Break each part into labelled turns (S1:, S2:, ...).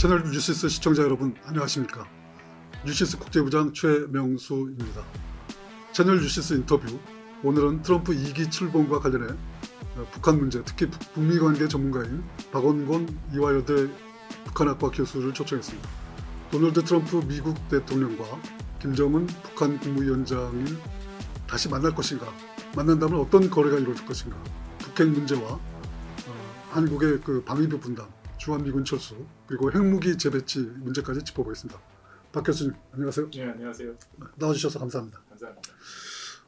S1: 채널 뉴시스 시청자 여러분 안녕하십니까. 뉴시스 국제부장 최명수입니다. 채널 뉴시스 인터뷰, 오늘은 트럼프 2기 출범과 관련해 북한 문제, 특히 북미 관계 전문가인 박원곤 이화여대 북한학과 교수를 초청했습니다. 도널드 트럼프 미국 대통령과 김정은 북한 국무위원장이 다시 만날 것인가, 만난다면 어떤 거래가 이루어질 것인가, 북핵 문제와 한국의 그 방위비 분담, 주한미군 철수, 그리고 핵무기 재배치 문제까지 짚어보겠습니다. 박 교수님 안녕하세요.
S2: 네, 안녕하세요.
S1: 나와주셔서 감사합니다.
S2: 감사합니다.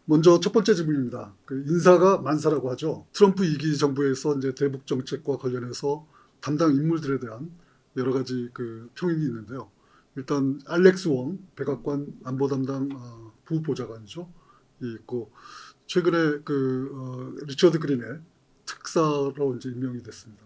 S1: 먼저 첫 번째 질문입니다. 그 인사가 만사라고 하죠. 트럼프 2기 정부에서 이제 대북 정책과 관련해서 담당 인물들에 대한 여러 가지 그 평이 있는데요. 일단 알렉스 웡 백악관 안보 담당 부보좌관이죠. 있고 최근에 리처드 그린의 특사로 이제 임명이 됐습니다.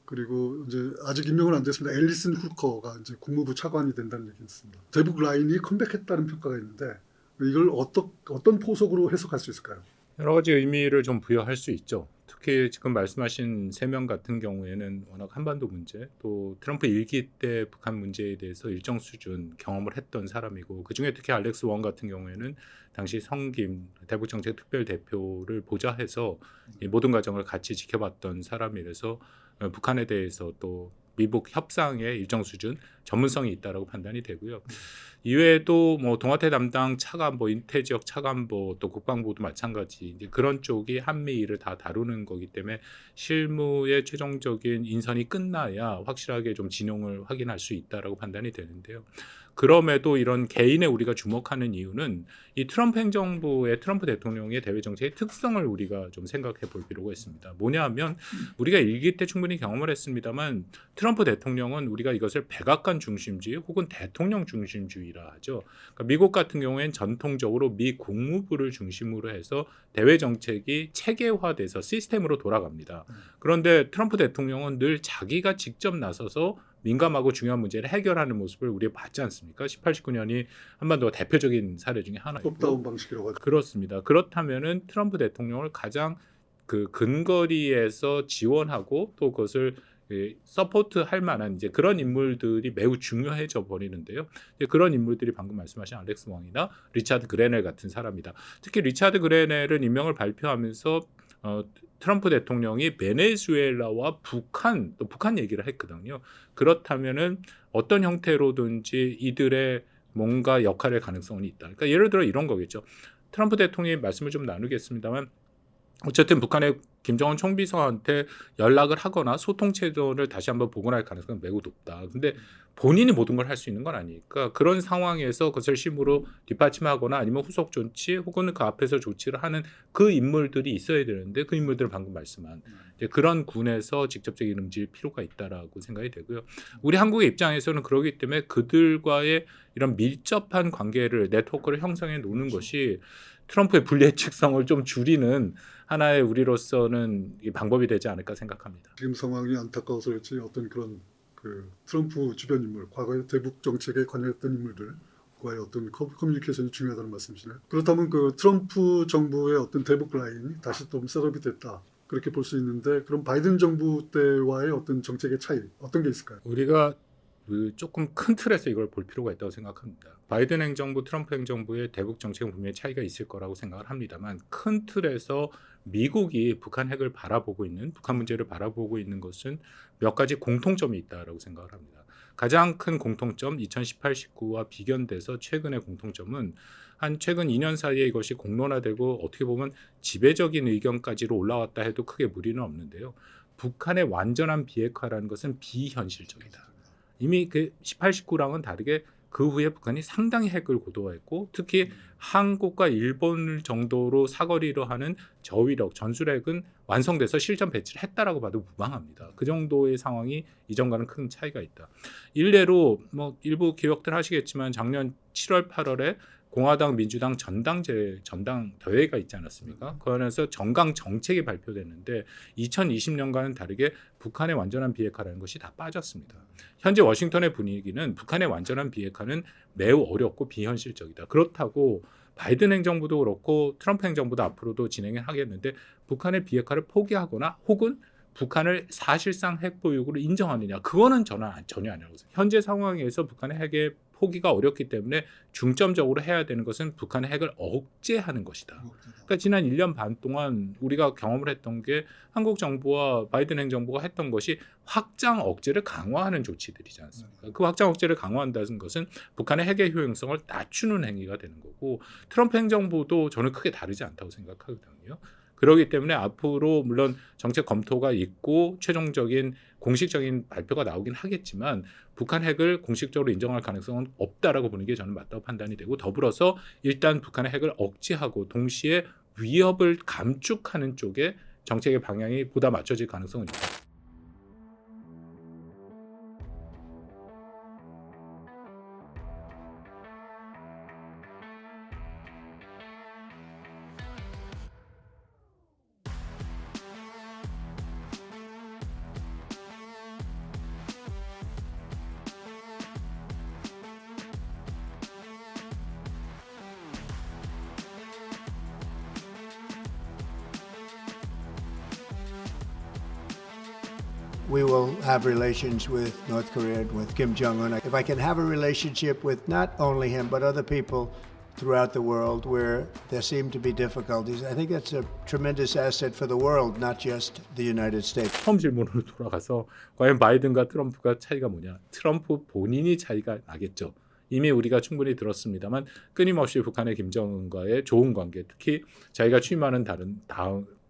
S1: 그리고 이제 아직 임명은 안 됐습니다. 앨리슨 후커가 이제 국무부 차관이 된다는 얘기 있습니다. 대북 라인이 컴백했다는 평가가 있는데 이걸 어떤 포석으로 해석할 수 있을까요?
S2: 여러 가지 의미를 좀 부여할 수 있죠. 특히 지금 말씀하신 3명 같은 경우에는 워낙 한반도 문제, 또 트럼프 1기 때 북한 문제에 대해서 일정 수준 경험을 했던 사람이고, 그중에 특히 알렉스 웡 같은 경우에는 당시 성김 대북정책 특별대표를 보좌해서 이 모든 과정을 같이 지켜봤던 사람이라서 북한에 대해서 또 미북 협상의 일정 수준 전문성이 있다라고 판단이 되고요. 이외에도 뭐 동아태 담당 차관보, 인태 지역 차관보, 또 국방부도 마찬가지 이제 그런 쪽이 한미일을 다 다루는 거기 때문에 실무의 최종적인 인선이 끝나야 확실하게 좀 진용을 확인할 수 있다라고 판단이 되는데요. 그럼에도 이런 개인의 우리가 주목하는 이유는 이 트럼프 행정부의 트럼프 대통령의 대외 정책의 특성을 우리가 좀 생각해 볼 필요가 있습니다. 뭐냐 하면 우리가 1기 때 충분히 경험을 했습니다만 트럼프 대통령은 우리가 이것을 백악관 중심주의 혹은 대통령 중심주의라 하죠. 그러니까 미국 같은 경우에는 전통적으로 미 국무부를 중심으로 해서 대외 정책이 체계화돼서 시스템으로 돌아갑니다. 그런데 트럼프 대통령은 늘 자기가 직접 나서서 민감하고 중요한 문제를 해결하는 모습을 우리가 봤지 않습니까? 18, 19년이 한반도가 대표적인 사례 중에 하나이고.
S1: 톱다운 방식이라고 하죠.
S2: 그렇습니다. 그렇다면은 트럼프 대통령을 가장 그 근거리에서 지원하고 또 그것을 서포트할 만한 이제 그런 인물들이 매우 중요해져 버리는데요. 이제 그런 인물들이 방금 말씀하신 알렉스 웡이나 리차드 그레넬 같은 사람이다. 특히 리차드 그레넬은 임명을 발표하면서 트럼프 대통령이 베네수엘라와 또 북한 얘기를 했거든요. 그렇다면은 어떤 형태로든지 이들의 뭔가 역할의 가능성이 있다. 그러니까 예를 들어 이런 거겠죠. 트럼프 대통령이 말씀을 좀 나누겠습니다만 어쨌든 북한의 김정은 총비서한테 연락을 하거나 소통 채널을 다시 한번 복원할 가능성은 매우 높다. 근데 본인이 모든 걸 할 수 있는 건 아니니까 그런 상황에서 그것을 심으로 뒷받침하거나 아니면 후속 조치 혹은 그 앞에서 조치를 하는 그 인물들이 있어야 되는데 그 인물들은 방금 말씀한 이제 그런 군에서 직접적인 응징일 필요가 있다라고 생각이 되고요. 우리 한국의 입장에서는 그러기 때문에 그들과의 이런 밀접한 관계를 네트워크를 형성해 놓는 것이 트럼프의 불예측성을 좀 줄이는 하나의 우리로서는 방법이 되지 않을까 생각합니다.
S1: 지금 상황이 안타까워서 그렇지 어떤 그런 그 트럼프 주변 인물, 과거의 대북 정책에 관여했던 인물들과의 어떤 커뮤니케이션이 중요하다는 말씀이시네요. 그렇다면 그 트럼프 정부의 어떤 대북 라인이 다시 좀 셋업이 됐다, 그렇게 볼 수 있는데, 그럼 바이든 정부 때와의 어떤 정책의 차이 어떤 게 있을까요?
S2: 우리가 조금 큰 틀에서 이걸 볼 필요가 있다고 생각합니다. 바이든 행정부, 트럼프 행정부의 대북 정책은 분명히 차이가 있을 거라고 생각을 합니다만 큰 틀에서 미국이 북한 핵을 바라보고 있는, 북한 문제를 바라보고 있는 것은 몇 가지 공통점이 있다고 생각을 합니다. 가장 큰 공통점, 2018, 19와 비견돼서 최근의 공통점은 한 최근 2년 사이에 이것이 공론화되고 어떻게 보면 지배적인 의견까지로 올라왔다 해도 크게 무리는 없는데요. 북한의 완전한 비핵화라는 것은 비현실적이다. 이미 그 18, 19랑은 다르게 그 후에 북한이 상당히 핵을 고도화했고 특히 한국과 일본 정도로 사거리로 하는 저위력, 전술핵은 완성돼서 실전 배치를 했다라고 봐도 무방합니다. 그 정도의 상황이 이전과는 큰 차이가 있다. 일례로 뭐 일부 기억들 하시겠지만 작년 7월, 8월에 공화당, 민주당 전당대회가 있지 않았습니까? 그 안에서 정강 정책이 발표됐는데 2020년과는 다르게 북한의 완전한 비핵화라는 것이 다 빠졌습니다. 현재 워싱턴의 분위기는 북한의 완전한 비핵화는 매우 어렵고 비현실적이다. 그렇다고 바이든 행정부도 그렇고 트럼프 행정부도 앞으로도 진행을 하겠는데 북한의 비핵화를 포기하거나 혹은 북한을 사실상 핵 보유국으로 인정하느냐? 그거는 저는 전혀 아니라고 생각해요. 현재 상황에서 북한의 핵의 포기가 어렵기 때문에 중점적으로 해야 되는 것은 북한의 핵을 억제하는 것이다. 그러니까 지난 1년 반 동안 우리가 경험을 했던 게 한국 정부와 바이든 행정부가 했던 것이 확장 억제를 강화하는 조치들이지 않습니까? 그 확장 억제를 강화한다는 것은 북한의 핵의 효용성을 낮추는 행위가 되는 거고, 트럼프 행정부도 저는 크게 다르지 않다고 생각하거든요. 그렇기 때문에 앞으로 물론 정책 검토가 있고 최종적인 공식적인 발표가 나오긴 하겠지만 북한 핵을 공식적으로 인정할 가능성은 없다라고 보는 게 저는 맞다고 판단이 되고, 더불어서 일단 북한의 핵을 억제하고 동시에 위협을 감축하는 쪽에 정책의 방향이 보다 맞춰질 가능성은 있다.
S3: We will have relations with North Korea and with Kim Jong-un. If I can have a relationship with not only him, but other people throughout the world where there seem to be difficulties, I think that's a tremendous asset for the world, not just the United States.
S2: 처음 질문으로 돌아가서 과연 바이든과 트럼프가 차이가 뭐냐? 트럼프 본인이 차이가 나겠죠. 이미 우리가 충분히 들었습니다만 끊임없이 북한의 김정은과의 좋은 관계, 특히 자기가 취임하는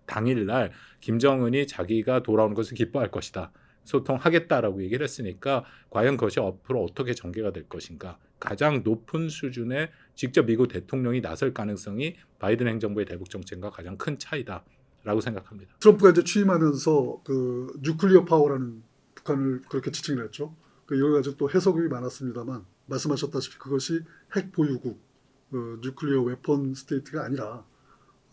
S2: 당일날 김정은이 자기가 돌아오는 것을 기뻐할 것이다, 소통하겠다라고 얘기를 했으니까 과연 그것이 앞으로 어떻게 전개가 될 것인가, 가장 높은 수준의 직접 미국 대통령이 나설 가능성이 바이든 행정부의 대북 정책과 가장 큰 차이다라고 생각합니다.
S1: 트럼프가 이제 취임하면서 그 뉴클리어 파워라는 북한을 그렇게 지칭을 했죠. 그 여러 가지 또 해석이 많았습니다만 말씀하셨다시피 그것이 핵 보유국, 뉴클리어 웨폰 스테이트가 아니라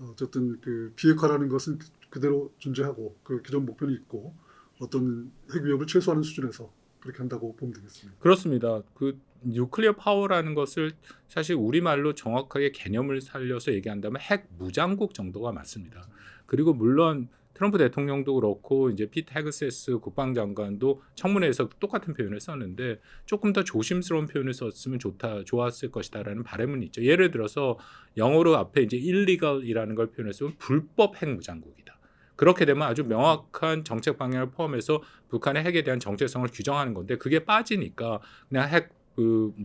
S1: 어쨌든 그 비핵화라는 것은 그대로 존재하고 그 기존 목표는 있고 어떤 핵 위협을 최소화하는 수준에서 그렇게 한다고 보면 되겠습니다.
S2: 그렇습니다. 그 뉴클리어 파워라는 것을 사실 우리말로 정확하게 개념을 살려서 얘기한다면 핵 무장국 정도가 맞습니다. 그리고 물론 트럼프 대통령도 그렇고 이제 피트 헤그세스 국방장관도 청문회에서 똑같은 표현을 썼는데 조금 더 조심스러운 표현을 썼으면 좋았을 것이다라는 바람은 있죠. 예를 들어서 영어로 앞에 이제 illegal이라는 걸 표현했으면 불법 핵 무장국이다. 그렇게 되면 아주 명확한 정책 방향을 포함해서 북한의 핵에 대한 정체성을 규정하는 건데 그게 빠지니까 그냥 핵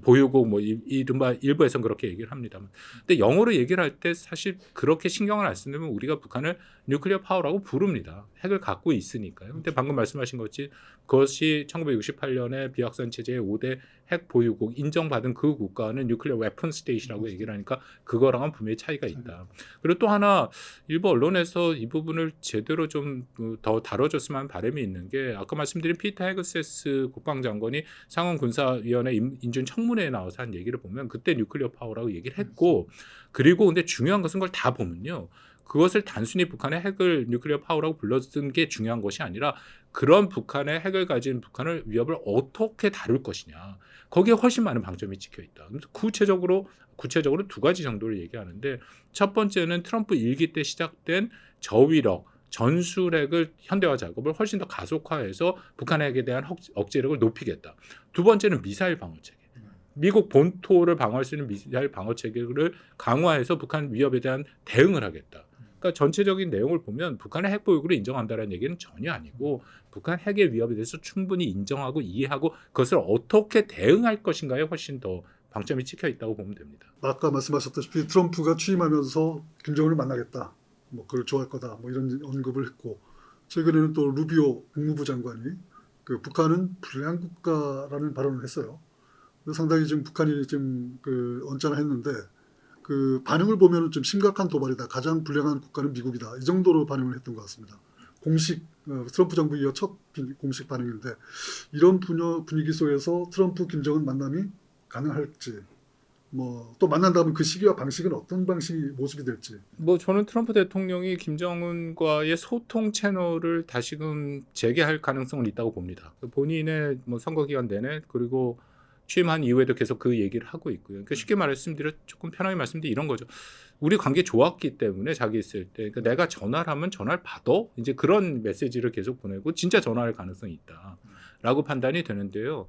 S2: 보유국 뭐 이른바 일부에서는 그렇게 얘기를 합니다만, 근데 영어로 얘기를 할 때 사실 그렇게 신경을 안 쓰면 우리가 북한을 뉴클리어 파워라고 부릅니다. 핵을 갖고 있으니까요. 근데 방금 말씀하신 것이 그것이 1968년에 비확산 체제의 5대 핵 보유국 인정받은 그 국가는 뉴클리어 웨폰 스테이트라고 얘기를 하니까 그거랑은 분명히 차이가 있다. 그리고 또 하나 일부 언론에서 이 부분을 제대로 좀 더 다뤄줬으면 하는 바람이 있는 게, 아까 말씀드린 피터 헤그세스 국방장관이 상원군사위원회 인준 청문회에 나와서 한 얘기를 보면 그때 뉴클리어 파워라고 얘기를 했고, 그리고 근데 중요한 것은 그걸 다 보면요, 그것을 단순히 북한의 핵을 뉴클리어 파워라고 불렀던 게 중요한 것이 아니라 그런 북한의 핵을 가진 북한을 위협을 어떻게 다룰 것이냐, 거기에 훨씬 많은 방점이 찍혀 있다. 그래서 구체적으로 두 가지 정도를 얘기하는데, 첫 번째는 트럼프 일기 때 시작된 저위력 전술핵을 현대화 작업을 훨씬 더 가속화해서 북한핵에 대한 억제력을 높이겠다. 두 번째는 미사일 방어 체계. 미국 본토를 방어할 수 있는 미사일 방어 체계를 강화해서 북한 위협에 대한 대응을 하겠다. 그러니까 전체적인 내용을 보면 북한의 핵 보유국을 인정한다는 얘기는 전혀 아니고 북한 핵의 위협에 대해서 충분히 인정하고 이해하고 그것을 어떻게 대응할 것인가에 훨씬 더 방점이 찍혀 있다고 보면 됩니다.
S1: 아까 말씀하셨다시피 트럼프가 취임하면서 김정은을 만나겠다, 뭐 그걸 좋아할 거다, 뭐 이런 언급을 했고, 최근에는 또 루비오 국무부 장관이 그 북한은 불량 국가라는 발언을 했어요. 상당히 지금 북한이 지금 그 언짢아했는데 그 반응을 보면은 좀 심각한 도발이다, 가장 불량한 국가는 미국이다, 이 정도로 반응을 했던 것 같습니다. 공식 트럼프 정부 이후 첫 공식 반응인데, 이런 분위기 속에서 트럼프 김정은 만남이 가능할지, 뭐 또 만난다면 그 시기와 방식은 어떤 모습이 될지.
S2: 뭐 저는 트럼프 대통령이 김정은과의 소통 채널을 다시금 재개할 가능성은 있다고 봅니다. 본인의 뭐 선거 기간 내내, 그리고 취임한 이후에도 계속 그 얘기를 하고 있고요. 그러니까 쉽게 말씀드려 조금 편하게 말씀드리면 이런 거죠. 우리 관계 좋았기 때문에 자기 있을 때 그러니까 내가 전화를 하면 전화를 받아 이제 그런 메시지를 계속 보내고 진짜 전화할 가능성이 있다라고 판단이 되는데요.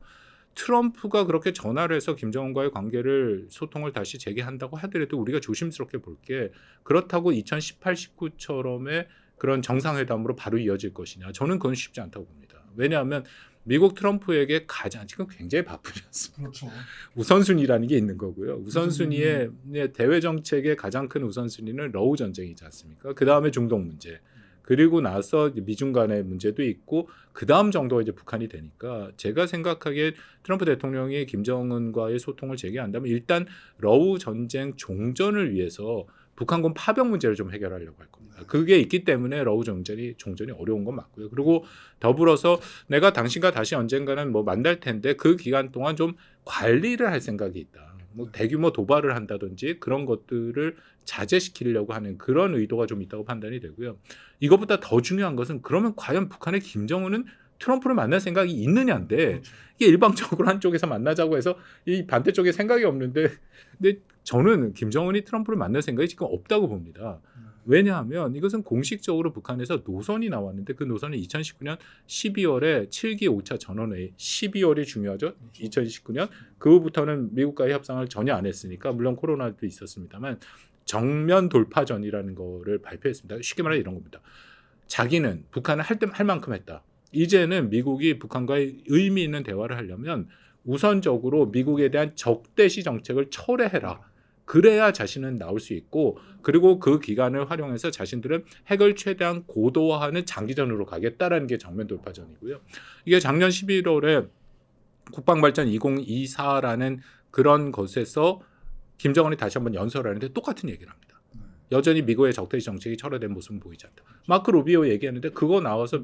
S2: 트럼프가 그렇게 전화를 해서 김정은과의 관계를 소통을 다시 재개한다고 하더라도 우리가 조심스럽게 볼 게 그렇다고 2018, 19처럼의 그런 정상회담으로 바로 이어질 것이냐. 저는 그건 쉽지 않다고 봅니다. 왜냐하면 미국 트럼프에게 가장 지금 굉장히 바쁘지 않습니까?
S1: 그렇죠.
S2: 우선순위라는 게 있는 거고요. 우선순위의 대외 정책의 가장 큰 우선순위는 러우 전쟁이지 않습니까? 그 다음에 중동 문제. 그리고 나서 미중 간의 문제도 있고 그 다음 정도가 이제 북한이 되니까 제가 생각하기에 트럼프 대통령이 김정은과의 소통을 재개한다면 일단 러우 전쟁 종전을 위해서 북한군 파병 문제를 좀 해결하려고 할 겁니다. 그게 있기 때문에 러우 종전이 어려운 건 맞고요. 그리고 더불어서 내가 당신과 다시 언젠가는 뭐 만날 텐데 그 기간 동안 좀 관리를 할 생각이 있다. 뭐 대규모 도발을 한다든지 그런 것들을 자제시키려고 하는 그런 의도가 좀 있다고 판단이 되고요. 이것보다 더 중요한 것은 그러면 과연 북한의 김정은은 트럼프를 만날 생각이 있느냐인데
S1: 그렇죠.
S2: 이게 일방적으로 한쪽에서 만나자고 해서 이 반대쪽에 생각이 없는데 근데 저는 김정은이 트럼프를 만날 생각이 지금 없다고 봅니다. 왜냐하면 이것은 공식적으로 북한에서 노선이 나왔는데 그 노선이 2019년 12월에 7기 5차 전원회의 12월이 중요하죠. 2019년 그 후부터는 미국과의 협상을 전혀 안 했으니까 물론 코로나도 있었습니다만 정면 돌파전이라는 거를 발표했습니다. 쉽게 말해 이런 겁니다. 자기는 북한을 할 만큼 했다. 이제는 미국이 북한과의 의미 있는 대화를 하려면 우선적으로 미국에 대한 적대시 정책을 철회해라. 그래야 자신은 나올 수 있고 그리고 그 기간을 활용해서 자신들은 핵을 최대한 고도화하는 장기전으로 가겠다라는 게 정면 돌파전이고요. 이게 작년 11월에 국방발전 2024라는 그런 것에서 김정은이 다시 한번 연설을 하는데 똑같은 얘기를 합니다. 여전히 미국의 적대시 정책이 철회된 모습은 보이지 않다. 마크 루비오 얘기하는데 그거 나와서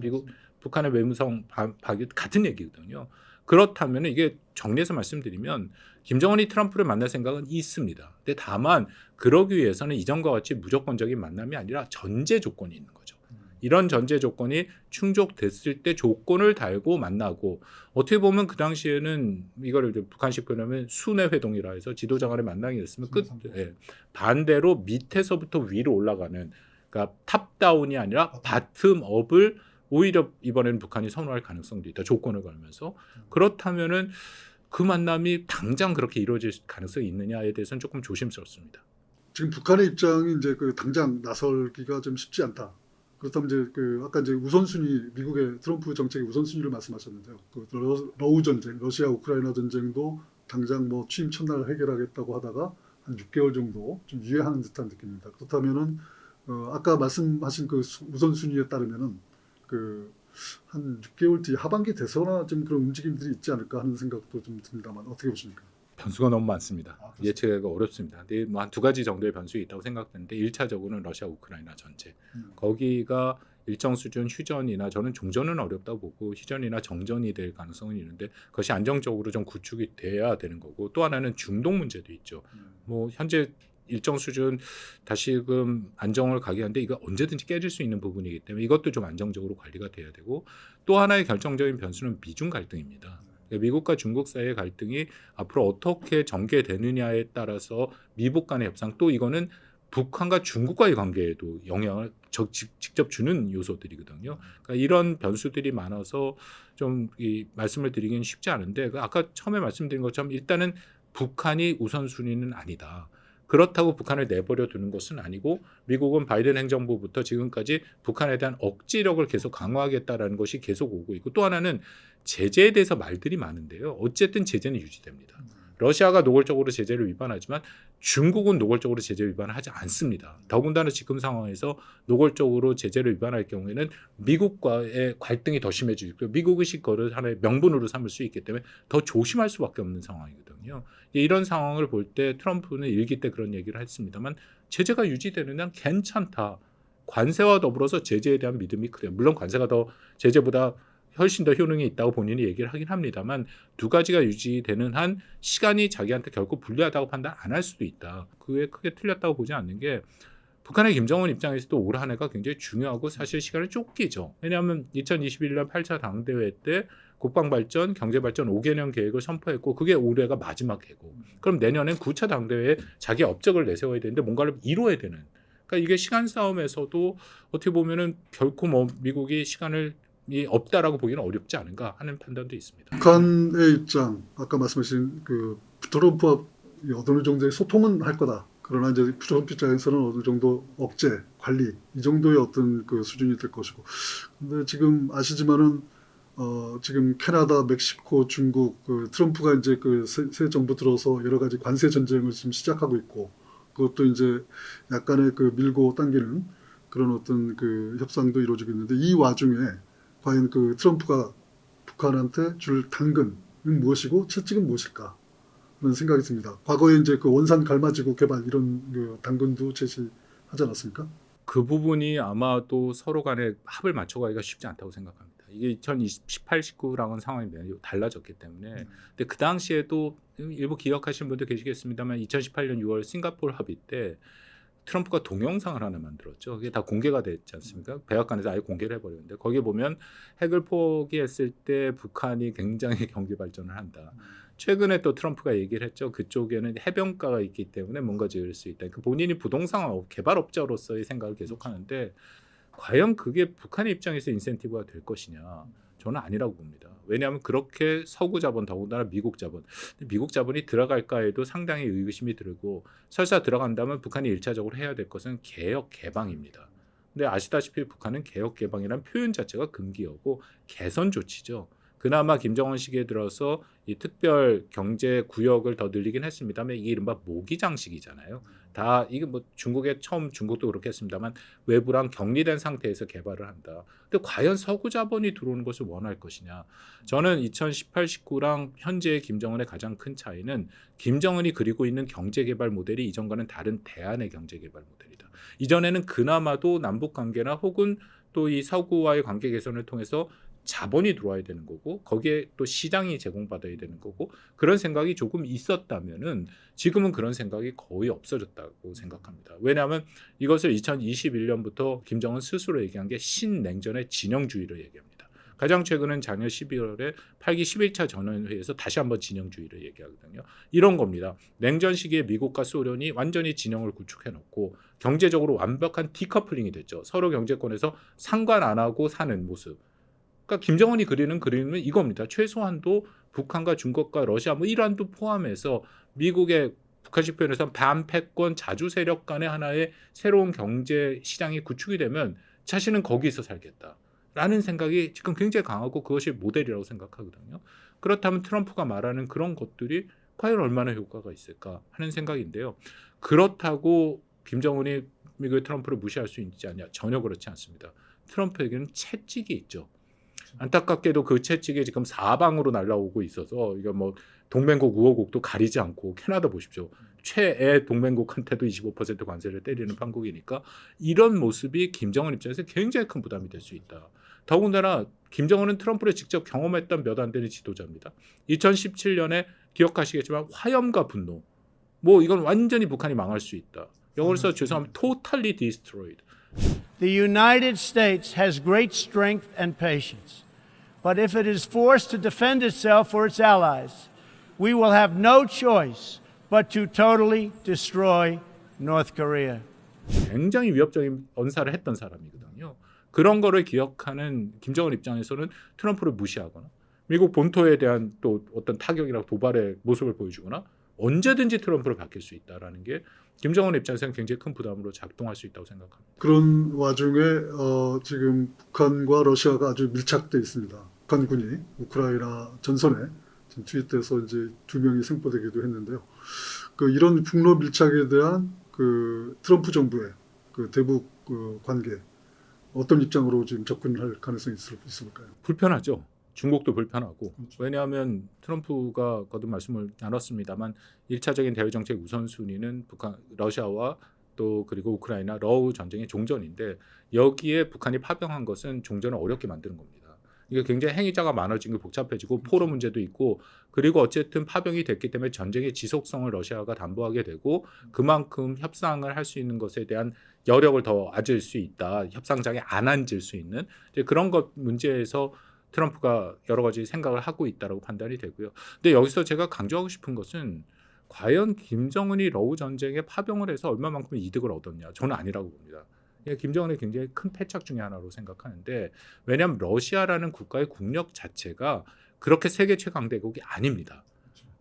S2: 북한의 외무성 파기 같은 얘기거든요. 그렇다면 이게 정리해서 말씀드리면 김정은이 트럼프를 만날 생각은 있습니다. 근데 다만 그러기 위해서는 이전과 같이 무조건적인 만남이 아니라 전제 조건이 있는 거죠. 이런 전제 조건이 충족됐을 때 조건을 달고 만나고 어떻게 보면 그 당시에는 이거를 북한식 표현하면 순회 회동이라 해서 지도자 간의 만남이 됐으면 반대로 밑에서부터 위로 올라가는 그러니까 탑다운이 아니라 바텀업을 오히려 이번에는 북한이 선호할 가능성도 있다. 조건을 걸면서. 그렇다면은 그 만남이 당장 그렇게 이루어질 가능성이 있느냐에 대해서는 조금 조심스럽습니다.
S1: 지금 북한의 입장이 이제 그 당장 나설기가 좀 쉽지 않다. 그렇다면 이제 그 아까 이제 우선순위 미국의 트럼프 정책의 우선순위를 말씀하셨는데요. 그 러우 전쟁, 러시아 우크라이나 전쟁도 당장 뭐 취임 첫날 해결하겠다고 하다가 한 6개월 정도 좀 유예하는 듯한 느낌입니다. 그렇다면은 아까 말씀하신 그 우선순위에 따르면은 그 한 6개월 뒤 하반기 돼서나 좀 그런 움직임들이 있지 않을까 하는 생각도 좀 듭니다만 어떻게 보십니까?
S2: 변수가 너무 많습니다. 예측하기가 어렵습니다. 근데 뭐 한 두 가지 정도의 변수가 있다고 생각되는데 1차적으로는 러시아 우크라이나 전쟁. 거기가 일정 수준 휴전이나 저는 종전은 어렵다고 보고 휴전이나 정전이 될 가능성은 있는데 그것이 안정적으로 좀 구축이 돼야 되는 거고 또 하나는 중동 문제도 있죠. 뭐 현재 일정 수준 다시금 안정을 가게 하는데 이거 언제든지 깨질 수 있는 부분이기 때문에 이것도 좀 안정적으로 관리가 돼야 되고 또 하나의 결정적인 변수는 미중 갈등입니다. 미국과 중국 사이의 갈등이 앞으로 어떻게 전개되느냐에 따라서 미북 간의 협상 또 이거는 북한과 중국과의 관계에도 영향을 직접 주는 요소들이거든요. 그러니까 이런 변수들이 많아서 좀 이 말씀을 드리기는 쉽지 않은데 아까 처음에 말씀드린 것처럼 일단은 북한이 우선순위는 아니다. 그렇다고 북한을 내버려 두는 것은 아니고 미국은 바이든 행정부부터 지금까지 북한에 대한 억지력을 계속 강화하겠다라는 것이 계속 오고 있고 또 하나는 제재에 대해서 말들이 많은데요. 어쨌든 제재는 유지됩니다. 러시아가 노골적으로 제재를 위반하지만 중국은 노골적으로 제재 위반을 하지 않습니다. 더군다나 지금 상황에서 노골적으로 제재를 위반할 경우에는 미국과의 갈등이 더 심해지고 미국의 그거를 하나의 명분으로 삼을 수 있기 때문에 더 조심할 수밖에 없는 상황이거든요. 이런 상황을 볼 때 트럼프는 일기 때 그런 얘기를 했습니다만 제재가 유지되는 한 괜찮다. 관세와 더불어서 제재에 대한 믿음이 크대요. 물론 관세가 더 제재보다 훨씬 더 효능이 있다고 본인이 얘기를 하긴 합니다만 두 가지가 유지되는 한 시간이 자기한테 결코 불리하다고 판단 안 할 수도 있다. 그게 크게 틀렸다고 보지 않는 게 북한의 김정은 입장에서도 올 한 해가 굉장히 중요하고 사실 시간을 쫓기죠. 왜냐하면 2021년 8차 당대회 때 국방발전, 경제발전 5개년 계획을 선포했고 그게 올해가 마지막 해고 그럼 내년엔 9차 당대회에 자기 업적을 내세워야 되는데 뭔가를 이루어야 되는 그러니까 이게 시간 싸움에서도 어떻게 보면은 결코 뭐 미국이 시간을 없다라고 보기는 어렵지 않은가 하는 판단도 있습니다.
S1: 북한의 입장, 아까 말씀하신 그 트럼프와 어느 정도의 소통은 할 거다. 그러나 이제 트럼프 입장에서는 어느 정도 억제, 관리 이 정도의 어떤 그 수준이 될 것이고. 근데 지금 아시지만은 지금 캐나다, 멕시코, 중국 그 트럼프가 이제 그 새 정부 들어서 여러 가지 관세 전쟁을 지금 시작하고 있고 그것도 이제 약간의 그 밀고 당기는 그런 어떤 그 협상도 이루어지고 있는데 이 와중에 과연 그 트럼프가 북한한테 줄 당근은 무엇이고 채찍은 무엇일까? 그런 생각이 듭니다. 과거에 이제 그 원산 갈마지구 개발 이런 그 당근도 제시하지 않았습니까?
S2: 그 부분이 아마도 서로 간에 합을 맞춰가기가 쉽지 않다고 생각합니다. 이게 2018, 19랑은 상황이 매우 달라졌기 때문에 근데 그 당시에도 일부 기억하시는 분도 계시겠습니다만 2018년 6월 싱가포르 합의 때 트럼프가 동영상을 하나 만들었죠. 그게 다 공개가 됐지 않습니까? 백악관에서 아예 공개를 해버렸는데 거기에 보면 핵을 포기했을 때 북한이 굉장히 경제 발전을 한다. 최근에 또 트럼프가 얘기를 했죠. 그쪽에는 해변가가 있기 때문에 뭔가 지을 수 있다. 그 본인이 부동산 개발업자로서의 생각을 계속하는데 과연 그게 북한의 입장에서 인센티브가 될 것이냐? 저는 아니라고 봅니다. 왜냐하면 그렇게 서구 자본 더군다나 미국 자본, 미국 자본이 들어갈까에도 상당히 의구심이 들고 설사 들어간다면 북한이 1차적으로 해야 될 것은 개혁 개방입니다. 근데 아시다시피 북한은 개혁 개방이라는 표현 자체가 금기어고 개선 조치죠. 그나마 김정은 시기에 들어서 이 특별 경제 구역을 더 늘리긴 했습니다만 이게 이른바 모기장식이잖아요. 다 이게 뭐 중국에 처음 중국도 그렇게 했습니다만 외부랑 격리된 상태에서 개발을 한다. 근데 과연 서구 자본이 들어오는 것을 원할 것이냐? 저는 2018, 19랑 현재의 김정은의 가장 큰 차이는 김정은이 그리고 있는 경제 개발 모델이 이전과는 다른 대안의 경제 개발 모델이다. 이전에는 그나마도 남북 관계나 혹은 또 이 서구와의 관계 개선을 통해서 자본이 들어와야 되는 거고 거기에 또 시장이 제공받아야 되는 거고 그런 생각이 조금 있었다면은 지금은 그런 생각이 거의 없어졌다고 생각합니다. 왜냐하면 이것을 2021년부터 김정은 스스로 얘기한 게 신냉전의 진영주의를 얘기합니다. 가장 최근은 작년 12월에 8기 11차 전원회의에서 다시 한번 진영주의를 얘기하거든요. 이런 겁니다. 냉전 시기에 미국과 소련이 완전히 진영을 구축해놓고 경제적으로 완벽한 디커플링이 됐죠. 서로 경제권에서 상관 안 하고 사는 모습. 그러니까 김정은이 그리는 그림은 이겁니다. 최소한도 북한과 중국과 러시아 뭐 이란도 포함해서 미국의 북한식 표현에서 반패권 자주 세력 간의 하나의 새로운 경제 시장이 구축이 되면 자신은 거기서 살겠다라는 생각이 지금 굉장히 강하고 그것이 모델이라고 생각하거든요. 그렇다면 트럼프가 말하는 그런 것들이 과연 얼마나 효과가 있을까 하는 생각인데요. 그렇다고 김정은이 미국의 트럼프를 무시할 수 있지 않냐? 전혀 그렇지 않습니다. 트럼프에게는 채찍이 있죠. 안타깝게도 그 채찍이 지금 사방으로 날아오고 있어서 이거 뭐 동맹국 우호국도 가리지 않고 캐나다 보십시오. 최애 동맹국한테도 25% 관세를 때리는 판국이니까 이런 모습이 김정은 입장에서 굉장히 큰 부담이 될 수 있다. 더군다나 김정은은 트럼프를 직접 경험했던 몇 안 되는 지도자입니다. 2017년에 기억하시겠지만 화염과 분노. 뭐 이건 완전히 북한이 망할 수 있다. 영어로 써 죄송합니다. Totally destroyed.
S3: The United States has great strength and patience. But if it is forced to defend itself or its allies, we will have no choice but to totally destroy North Korea.
S2: 굉장히 위협적인 언사를 했던 사람이거든요. 그런 거를 기억하는 김정은 입장에서는 트럼프를 무시하거나 미국 본토에 대한 또 어떤 타격이나 도발의 모습을 보여주거나 언제든지 트럼프를 바뀔 수 있다라는 게 김정은 입장에서는 굉장히 큰 부담으로 작동할 수 있다고 생각합니다.
S1: 그런 와중에 지금 북한과 러시아가 아주 밀착돼 있습니다. 북한군이 우크라이나 전선에 지금 투입돼서 이제 2명이 생포되기도 했는데요. 이런 북러 밀착에 대한 그 트럼프 정부의 그 대북 관계 어떤 입장으로 지금 접근할 가능성이 있을까요?
S2: 불편하죠. 중국도 불편하고 왜냐하면 트럼프가 거듭 말씀을 나눴습니다만 1차적인 대외 정책 우선순위는 북한, 러시아와 또 그리고 우크라이나 러우 전쟁의 종전인데 여기에 북한이 파병한 것은 종전을 어렵게 만드는 겁니다. 이게 굉장히 행위자가 많아지고 복잡해지고 포로 문제도 있고 그리고 어쨌든 파병이 됐기 때문에 전쟁의 지속성을 러시아가 담보하게 되고 그만큼 협상을 할 수 있는 것에 대한 여력을 더 아질 수 있다. 협상장에 안 앉을 수 있는 이제 그런 것 문제에서 트럼프가 여러 가지 생각을 하고 있다라고 판단이 되고요. 근데 여기서 제가 강조하고 싶은 것은 과연 김정은이 러우 전쟁에 파병을 해서 얼마만큼 이득을 얻었냐? 저는 아니라고 봅니다. 김정은의 굉장히 큰 패착 중에 하나로 생각하는데 왜냐하면 러시아라는 국가의 국력 자체가 그렇게 세계 최강대국이 아닙니다.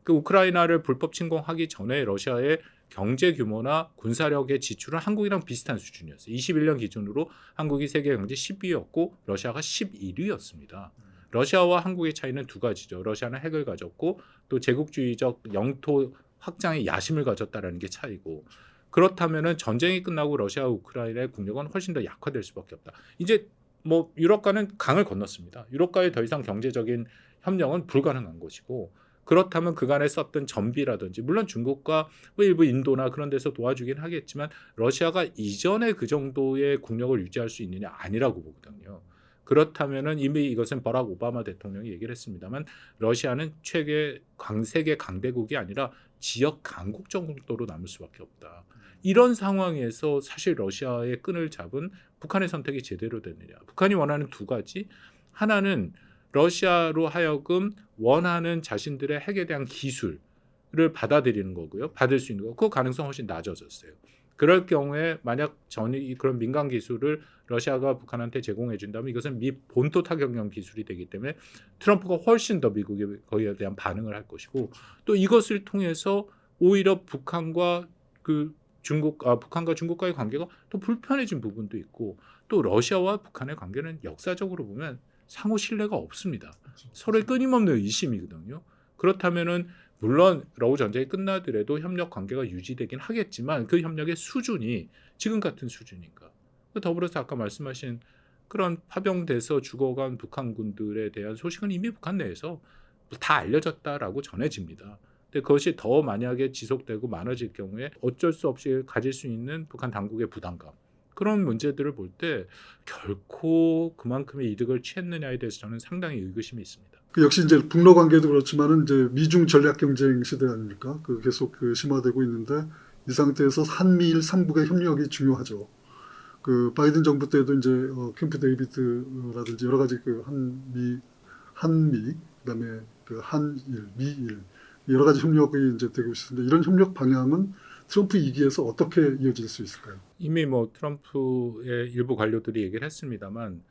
S2: 그 우크라이나를 불법 침공하기 전에 러시아의 경제 규모나 군사력의 지출은 한국이랑 비슷한 수준이었어요. 21년 기준으로 한국이 세계 경제 10위였고 러시아가 11위였습니다. 러시아와 한국의 차이는 두 가지죠. 러시아는 핵을 가졌고 또 제국주의적 영토 확장의 야심을 가졌다라는 게 차이고 그렇다면은 전쟁이 끝나고 러시아와 우크라이나의 국력은 훨씬 더 약화될 수밖에 없다. 이제 뭐 유럽과는 강을 건넜습니다. 유럽과의 더 이상 경제적인 협력은 불가능한 것이고 그렇다면 그간에 썼던 전비라든지 물론 중국과 뭐 일부 인도나 그런 데서 도와주긴 하겠지만 러시아가 이전에 그 정도의 국력을 유지할 수 있느냐 아니라고 보거든요. 그렇다면은 이미 이것은 버락 오바마 대통령이 얘기를 했습니다만 러시아는 세계 강대국이 아니라 지역 강국 정도로 남을 수밖에 없다. 이런 상황에서 사실 러시아의 끈을 잡은 북한의 선택이 제대로 됐느냐. 북한이 원하는 두 가지. 하나는 러시아로 하여금 원하는 자신들의 핵에 대한 기술을 받아들이는 거고요. 받을 수 있는 거. 그 가능성 훨씬 낮아졌어요. 그럴 경우에 만약 그런 민간 기술을 러시아가 북한한테 제공해 준다면 이것은 미 본토 타격용 기술이 되기 때문에 트럼프가 훨씬 더 미국에 거기에 대한 반응을 할 것이고 또 이것을 통해서 오히려 북한과 중국과의 관계가 더 불편해진 부분도 있고 또 러시아와 북한의 관계는 역사적으로 보면 상호 신뢰가 없습니다. 서로의 끊임없는 의심이거든요. 그렇다면은 물론 러우 전쟁이 끝나더라도 협력 관계가 유지되긴 하겠지만 그 협력의 수준이 지금 같은 수준인가? 더불어서 아까 말씀하신 그런 파병돼서 죽어간 북한군들에 대한 소식은 이미 북한 내에서 다 알려졌다라고 전해집니다. 근데 그것이 더 만약에 지속되고 많아질 경우에 어쩔 수 없이 가질 수 있는 북한 당국의 부담감 그런 문제들을 볼 때 결코 그만큼의 이득을 취했느냐에 대해서 저는 상당히 의구심이 있습니다.
S1: 그 역시 이제 북러 관계도 그렇지만은 이제 미중 전략 경쟁 시대 아닙니까? 그 계속 심화되고 있는데 이 상태에서 한미일 3국의 협력이 중요하죠. 그 바이든 정부 때도 이제 캠프 데이비드라든지 여러 가지 그 한미 그다음에 그 한일, 미일 여러 가지 협력이 이제 되고 있습니다. 이런 협력 방향은 트럼프 2기에서 어떻게 이어질 수 있을까요?
S2: 이미 뭐 트럼프의 일부 관료들이 얘기를 했습니다만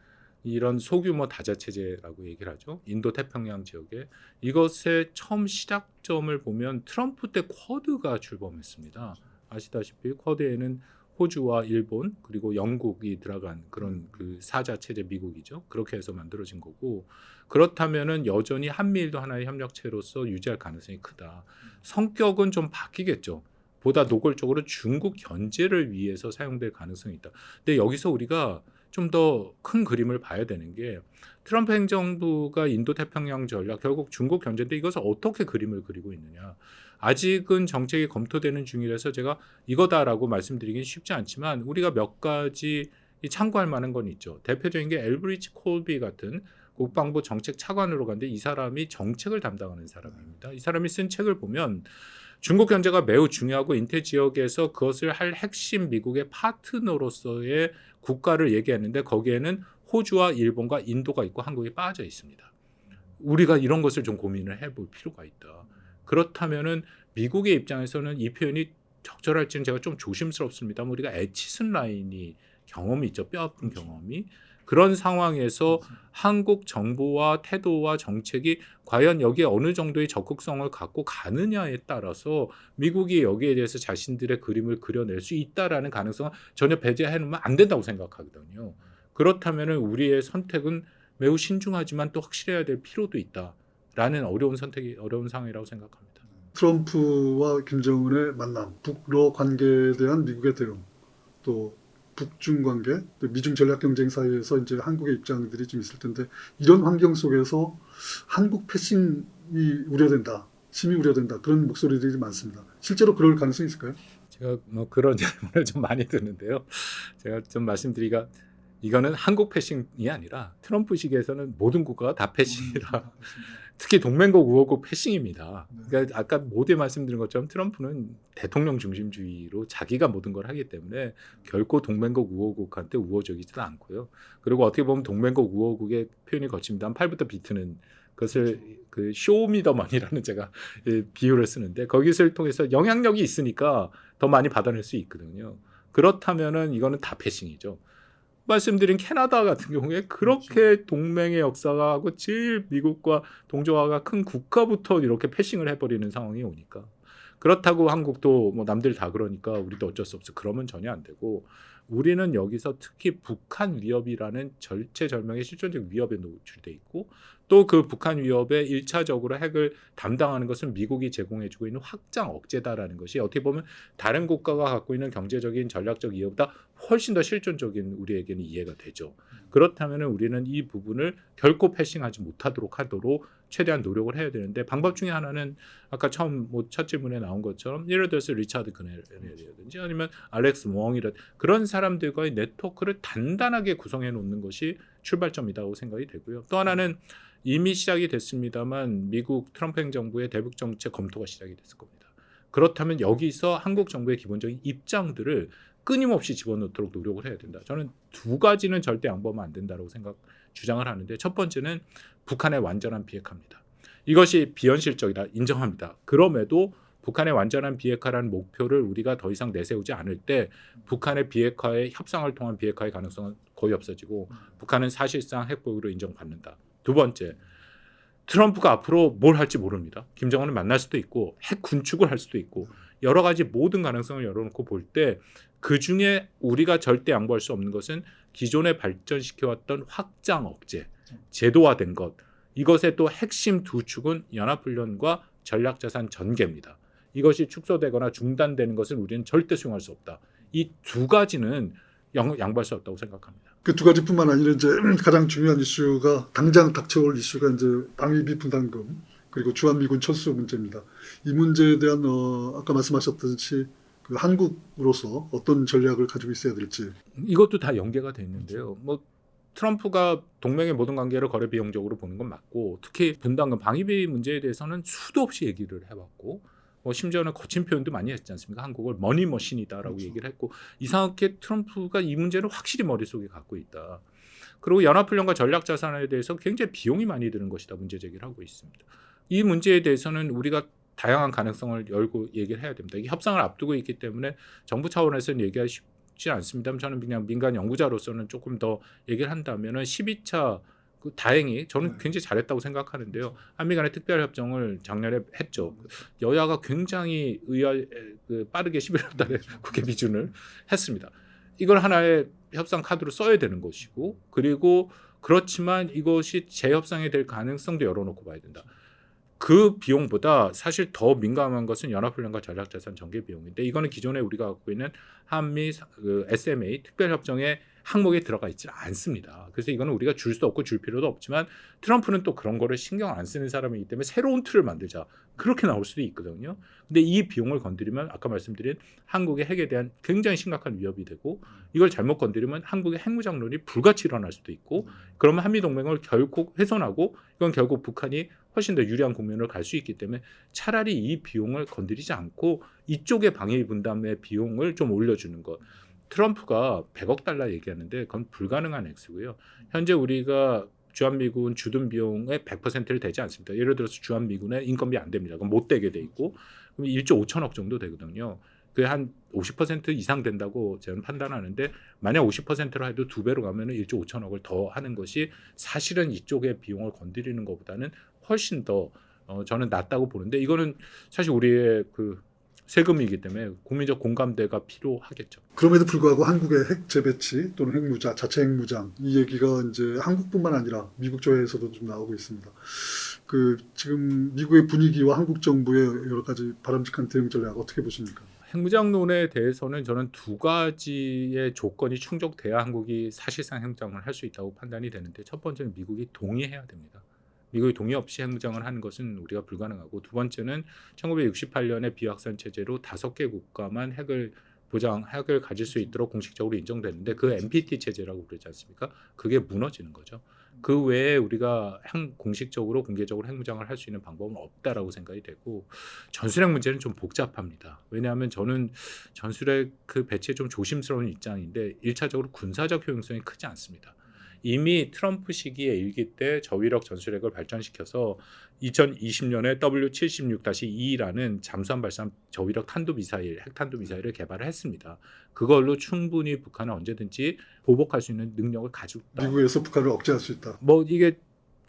S2: 이런 소규모 다자 체제라고 얘기를 하죠. 인도 태평양 지역에 이것의 처음 시작점을 보면 트럼프 때 쿼드가 출범했습니다. 아시다시피 쿼드에는 호주와 일본 그리고 영국이 들어간 그런 그 사자 체제 미국이죠. 그렇게 해서 만들어진 거고 그렇다면은 여전히 한미일도 하나의 협력체로서 유지할 가능성이 크다. 성격은 좀 바뀌겠죠. 보다 노골적으로 중국 견제를 위해서 사용될 가능성이 있다. 근데 여기서 우리가 좀 더 큰 그림을 봐야 되는 게 트럼프 행정부가 인도 태평양 전략 결국 중국 견제인데 이것을 어떻게 그림을 그리고 있느냐. 아직은 정책이 검토되는 중이라서 제가 이거다라고 말씀드리긴 쉽지 않지만 우리가 몇 가지 참고할 만한 건 있죠. 대표적인 게 엘브리치 콜비 같은 국방부 정책 차관으로 갔는데 이 사람이 정책을 담당하는 사람입니다. 이 사람이 쓴 책을 보면 중국 견제가 매우 중요하고 인태 지역에서 그것을 할 핵심 미국의 파트너로서의 국가를 얘기했는데 거기에는 호주와 일본과 인도가 있고 한국이 빠져 있습니다. 우리가 이런 것을 좀 고민을 해볼 필요가 있다. 그렇다면은 미국의 입장에서는 이 표현이 적절할지는 제가 좀 조심스럽습니다만 우리가 에치슨 라인이 경험이 있죠. 뼈아픈 경험이. 그런 상황에서 한국 정부와 태도와 정책이 과연 여기에 어느 정도의 적극성을 갖고 가느냐에 따라서 미국이 여기에 대해서 자신들의 그림을 그려낼 수 있다라는 가능성은 전혀 배제해 놓으면 안 된다고 생각하거든요. 그렇다면 우리의 선택은 매우 신중하지만 또 확실해야 될 필요도 있다라는 어려운 상황이라고 생각합니다.
S1: 트럼프와 김정은의 만남, 북러 관계에 대한 미국의 대응, 또 북중 관계, 또 미중 전략 경쟁 사이에서 이제 한국의 입장들이 좀 있을 텐데 이런 환경 속에서 한국 패싱이 우려된다, 심히 우려된다 그런 목소리들이 많습니다. 실제로 그럴 가능성이 있을까요?
S2: 제가 뭐 그런 질문을 좀 많이 듣는데요. 제가 좀 말씀드리기가 이거는 한국 패싱이 아니라 트럼프식에서는 모든 국가가 다 패싱이라 특히 동맹국 우호국 패싱입니다. 그러니까 아까 모두에 말씀드린 것처럼 트럼프는 대통령 중심주의로 자기가 모든 걸 하기 때문에 결코 동맹국 우호국한테 우호적이지도 않고요. 그리고 어떻게 보면 동맹국 우호국의 표현이 거칩니다. 팔부터 비트는 그것을 그 쇼미더머니라는 제가 비유를 쓰는데 거기서 통해서 영향력이 있으니까 더 많이 받아낼 수 있거든요. 그렇다면은 이거는 다 패싱이죠. 말씀드린 캐나다 같은 경우에 그렇게 동맹의 역사가 하고 제일 미국과 동조화가 큰 국가부터 이렇게 패싱을 해버리는 상황이 오니까 그렇다고 한국도 뭐 남들 다 그러니까 우리도 어쩔 수 없어 그러면 전혀 안 되고 우리는 여기서 특히 북한 위협이라는 절체절명의 실존적 위협에 노출돼 있고 또 그 북한 위협에 1차적으로 핵을 담당하는 것은 미국이 제공해주고 있는 확장 억제다라는 것이 어떻게 보면 다른 국가가 갖고 있는 경제적인 전략적 이해보다 훨씬 더 실존적인 우리에게는 이해가 되죠. 그렇다면 우리는 이 부분을 결코 패싱하지 못하도록 하도록 최대한 노력을 해야 되는데 방법 중에 하나는 아까 처음 첫 질문에 나온 것처럼 예를 들어서 리차드 그넬이라든지 아니면 알렉스 웡이라든지 그런 사람들과의 네트워크를 단단하게 구성해 놓는 것이 출발점이라고 생각이 되고요. 또 하나는 이미 시작이 됐습니다만 미국 트럼프 행정부의 대북 정책 검토가 시작이 됐을 겁니다. 그렇다면 여기서 한국 정부의 기본적인 입장들을 끊임없이 집어넣도록 노력을 해야 된다. 저는 두 가지는 절대 양보하면 안 된다고 주장을 하는데 첫 번째는 북한의 완전한 비핵화입니다. 이것이 비현실적이다 인정합니다. 그럼에도 북한의 완전한 비핵화라는 목표를 우리가 더 이상 내세우지 않을 때 북한의 비핵화의 협상을 통한 비핵화의 가능성은 거의 없어지고 북한은 사실상 핵보유로 인정받는다. 두 번째, 트럼프가 앞으로 뭘 할지 모릅니다. 김정은을 만날 수도 있고 핵 군축을 할 수도 있고 여러 가지 모든 가능성을 열어놓고 볼 때 그중에 우리가 절대 양보할 수 없는 것은 기존에 발전시켜왔던 확장 억제, 제도화된 것 이것의 또 핵심 두 축은 연합훈련과 전략자산 전개입니다. 이것이 축소되거나 중단되는 것은 우리는 절대 수용할 수 없다. 이 두 가지는 양보할 수 없다고 생각합니다.
S1: 그 두 가지뿐만 아니라 이제 가장 중요한 이슈가 당장 닥쳐올 이슈가 이제 방위비 분담금 그리고 주한미군 철수 문제입니다. 이 문제에 대한 아까 말씀하셨듯이 그 한국으로서 어떤 전략을 가지고 있어야 될지
S2: 이것도 다 연계가 돼 있는데요. 뭐 트럼프가 동맹의 모든 관계를 거래 비용적으로 보는 건 맞고 특히 분담금 방위비 문제에 대해서는 수도 없이 얘기를 해왔고 심지어는 거친 표현도 많이 했지 않습니까? 한국을 머니머신이다라고
S1: 그렇죠.
S2: 얘기를 했고 이상하게 트럼프가 이 문제를 확실히 머릿속에 갖고 있다. 그리고 연합훈련과 전략자산에 대해서 굉장히 비용이 많이 드는 것이다 문제 제기를 하고 있습니다. 이 문제에 대해서는 우리가 다양한 가능성을 열고 얘기를 해야 됩니다. 이 협상을 앞두고 있기 때문에 정부 차원에서는 얘기하기 쉽지 않습니다. 저는 그냥 민간 연구자로서는 조금 더 얘기를 한다면은 12차 다행히 저는 굉장히 잘했다고 생각하는데요. 한미 간의 특별협정을 작년에 했죠. 여야가 굉장히 빠르게 11월 달에 국회 비준을 했습니다. 이걸 하나의 협상 카드로 써야 되는 것이고 그리고 그렇지만 이것이 재협상이 될 가능성도 열어놓고 봐야 된다. 그 비용보다 사실 더 민감한 것은 연합훈련과 전략자산 전개 비용인데 이거는 기존에 우리가 갖고 있는 한미 SMA 특별협정의 항목에 들어가 있지 않습니다. 그래서 이거는 우리가 줄 수도 없고 줄 필요도 없지만 트럼프는 또 그런 거를 신경 안 쓰는 사람이기 때문에 새로운 틀을 만들자 그렇게 나올 수도 있거든요. 근데 이 비용을 건드리면 아까 말씀드린 한국의 핵에 대한 굉장히 심각한 위협이 되고 이걸 잘못 건드리면 한국의 핵무장론이 불같이 일어날 수도 있고 그러면 한미동맹을 결국 훼손하고 이건 결국 북한이 훨씬 더 유리한 국면으로 갈 수 있기 때문에 차라리 이 비용을 건드리지 않고 이쪽의 방위 분담의 비용을 좀 올려주는 것. 트럼프가 100억 달러 얘기하는데 그건 불가능한 액수고요. 현재 우리가 주한미군 주둔 비용의 100%를 되지 않습니다. 예를 들어서 주한미군의 인건비 안 됩니다. 그건 못 되게 돼 있고 그럼 1조 5천억 정도 되거든요. 그게 한 50% 이상 된다고 저는 판단하는데 만약 50%로 해도 2배로 가면은 1조 5천억을 더 하는 것이 사실은 이쪽의 비용을 건드리는 것보다는 훨씬 더 저는 낫다고 보는데 이거는 사실 우리의 그 세금이기 때문에 국민적 공감대가 필요하겠죠.
S1: 그럼에도 불구하고 한국의 핵 재배치 또는 핵무장, 자체 핵무장 이 얘기가 이제 한국뿐만 아니라 미국 쪽에서도 좀 나오고 있습니다. 그 지금 미국의 분위기와 한국 정부의 여러 가지 바람직한 대응 전략 어떻게 보십니까?
S2: 핵무장론에 대해서는 저는 두 가지의 조건이 충족돼야 한국이 사실상 핵무장을 할 수 있다고 판단이 되는데 첫 번째는 미국이 동의해야 됩니다. 미국이 동의 없이 핵무장을 하는 것은 우리가 불가능하고 두 번째는 1968년에 비확산 체제로 5개 국가만 핵을 보장 핵을 가질 수 있도록 공식적으로 인정되는데 그 NPT 체제라고 그러지 않습니까? 그게 무너지는 거죠. 그 외에 우리가 공식적으로 공개적으로 핵무장을 할 수 있는 방법은 없다라고 생각이 되고 전술핵 문제는 좀 복잡합니다. 왜냐하면 저는 전술핵 그 배치에 좀 조심스러운 입장인데 1차적으로 군사적 효용성이 크지 않습니다. 이미 트럼프 시기에 1기 때 저위력 전술핵을 발전시켜서 2020년에 W76-2라는 잠수함 발사 저위력 탄도미사일, 핵탄도미사일을 개발을 했습니다. 그걸로 충분히 북한은 언제든지 보복할 수 있는 능력을 가지고 있다.
S1: 미국에서 북한을 억제할 수 있다.
S2: 뭐 이게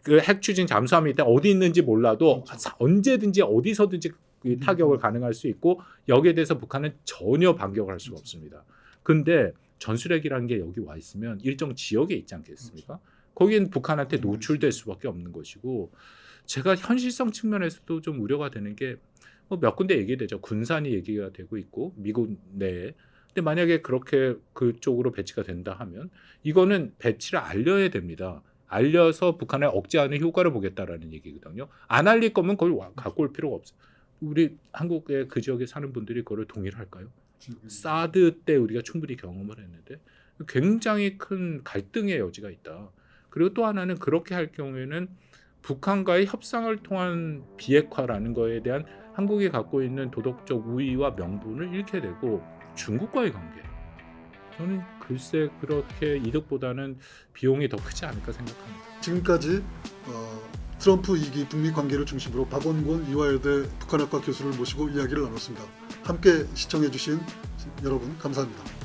S2: 그 핵 추진 잠수함이 일단 어디 있는지 몰라도
S1: 그렇죠.
S2: 언제든지 어디서든지 그 타격을 가능할 수 있고 여기에 대해서 북한은 전혀 반격을 할 수가 없습니다. 근데 전술핵이라는 게 여기 와 있으면 일정 지역에 있지 않겠습니까? 거긴 북한한테 노출될 수밖에 없는 것이고 제가 현실성 측면에서도 좀 우려가 되는 게 뭐 몇 군데 얘기되죠. 군산이 얘기가 되고 있고 미국 내에. 근데 만약에 그렇게 그쪽으로 배치가 된다 하면 이거는 배치를 알려야 됩니다. 알려서 북한을 억제하는 효과를 보겠다라는 얘기거든요. 안 알릴 거면 그걸 갖고 올 필요가 없어요. 우리 한국의 그 지역에 사는 분들이 그걸 동의를 할까요? 사드 때 우리가 충분히 경험을 했는데 굉장히 큰 갈등의 여지가 있다. 그리고 또 하나는 그렇게 할 경우에는 북한과의 협상을 통한 비핵화라는 거에 대한 한국이 갖고 있는 도덕적 우위와 명분을 잃게 되고 중국과의 관계. 저는 글쎄 그렇게 이득보다는 비용이 더 크지 않을까 생각합니다.
S1: 지금까지 트럼프 2기 북미 관계를 중심으로 박원권 이화여대 북한학과 교수를 모시고 이야기를 나눴습니다. 함께 시청해 주신 여러분 감사합니다.